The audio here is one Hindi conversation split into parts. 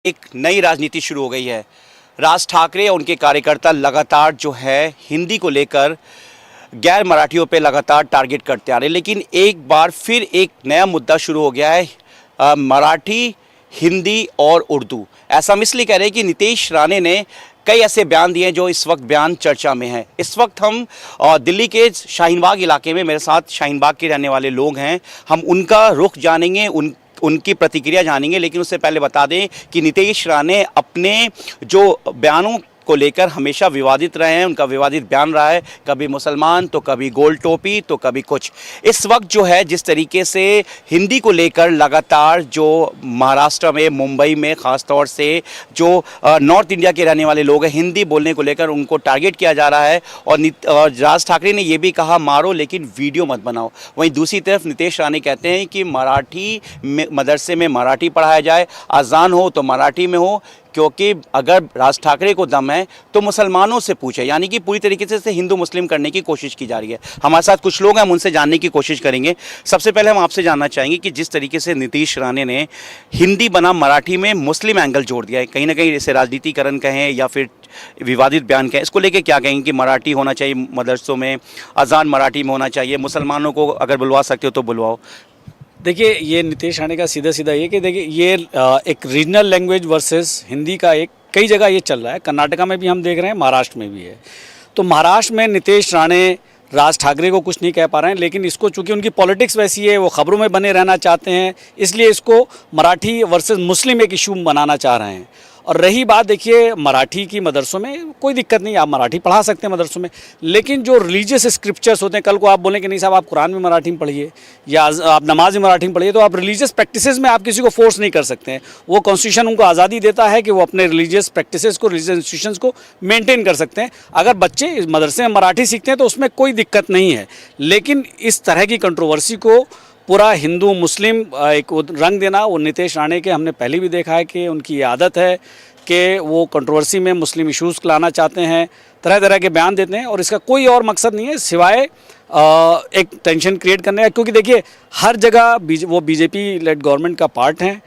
एक नई राजनीति शुरू हो गई है। राज ठाकरे और उनके कार्यकर्ता लगातार जो है हिंदी को लेकर गैर मराठियों पे लगातार टारगेट करते आ रहे हैं, लेकिन एक बार फिर एक नया मुद्दा शुरू हो गया है, मराठी, हिंदी और उर्दू। ऐसा हम इसलिए कह रहे हैं कि नीतीश राणे ने कई ऐसे बयान दिए हैं जो इस वक्त बयान चर्चा में हैं। इस वक्त हम दिल्ली के शाहीन बाग इलाके में, मेरे साथ शाहीन बाग के रहने वाले लोग हैं, हम उनका रुख जानेंगे, उनकी प्रतिक्रिया जानेंगे। लेकिन उससे पहले बता दें कि नीतीश राणे अपने जो बयानों को लेकर हमेशा विवादित रहे हैं। उनका विवादित बयान रहा है, कभी मुसलमान तो कभी गोल टोपी तो कभी कुछ। इस वक्त जो है जिस तरीके से हिंदी को लेकर लगातार जो महाराष्ट्र में, मुंबई में ख़ास तौर से जो नॉर्थ इंडिया के रहने वाले लोग हैं, हिंदी बोलने को लेकर उनको टारगेट किया जा रहा है। और राज ठाकरे ने ये भी कहा, मारो लेकिन वीडियो मत बनाओ। वहीं दूसरी तरफ नीतीश राणे कहते हैं कि मराठी मदरसे में मराठी पढ़ाया जाए, अजान हो तो मराठी में हो, क्योंकि अगर राज ठाकरे को दम है तो मुसलमानों से पूछे। यानी कि पूरी तरीके से हिंदू मुस्लिम करने की कोशिश की जा रही है। हमारे साथ कुछ लोग हैं, हम उनसे जानने की कोशिश करेंगे। सबसे पहले हम आपसे जानना चाहेंगे कि जिस तरीके से नीतीश राणे ने हिंदी बनाम मराठी में मुस्लिम एंगल जोड़ दिया है, कहीं ना कहीं इसे राजनीतिकरण कहें या फिर विवादित बयान कहें, इसको लेकर क्या कहेंगे कि मराठी होना चाहिए मदरसों में, अजान मराठी में होना चाहिए, मुसलमानों को अगर बुलवा सकते हो तो बुलवाओ। देखिए, ये नीतीश राणे का सीधा सीधा ये कि देखिए ये एक रीजनल लैंग्वेज वर्सेस हिंदी का एक कई जगह ये चल रहा है। कर्नाटका में भी हम देख रहे हैं, महाराष्ट्र में भी है। तो महाराष्ट्र में नीतीश राणे राज ठाकरे को कुछ नहीं कह पा रहे हैं, लेकिन इसको चूंकि उनकी पॉलिटिक्स वैसी है, वो खबरों में बने रहना चाहते हैं, इसलिए इसको मराठी वर्सेस मुस्लिम एक इशू बनाना चाह रहे हैं। और रही बात, देखिए मराठी की मदरसों में कोई दिक्कत नहीं, आप मराठी पढ़ा सकते हैं मदरसों में, लेकिन जो रिलीजियस स्क्रिप्चर्स होते हैं, कल को आप बोलें कि नहीं साहब आप कुरान में मराठी में पढ़िए या आप नमाज में मराठी में पढ़िए, तो आप रिलीजियस प्रैक्टिसेस में आप किसी को फोर्स नहीं कर सकते हैं। वो कॉन्स्टिट्यूशन उनको आज़ादी देता है कि वो अपने रिलीजियस प्रैक्टिसेस को, रिलीजियस इंस्टीट्यूशंस को मेनटेन कर सकते हैं। अगर बच्चे इस मदरसे में मराठी सीखते हैं तो उसमें कोई दिक्कत नहीं है, लेकिन इस तरह की कंट्रोवर्सी को पूरा हिंदू मुस्लिम एक रंग देना, वो नीतीश राणे के हमने पहले भी देखा है कि उनकी ये आदत है कि वो कंट्रोवर्सी में मुस्लिम इश्यूज़ लाना चाहते हैं, तरह तरह के बयान देते हैं, और इसका कोई और मकसद नहीं है सिवाय एक टेंशन क्रिएट करने का। क्योंकि देखिए हर जगह वो बीजेपी लेड गवर्नमेंट का पार्ट है,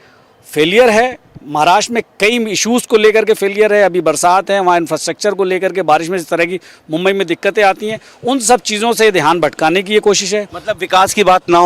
फेलियर है। महाराष्ट्र में कई इश्यूज़ को लेकर के फेलियर है, अभी बरसात है, वहाँ इंफ्रास्ट्रक्चर को लेकर के, बारिश में इस तरह की मुंबई में दिक्कतें आती हैं, उन सब चीज़ों से ध्यान भटकाने की ये कोशिश है। मतलब विकास की बात ना हो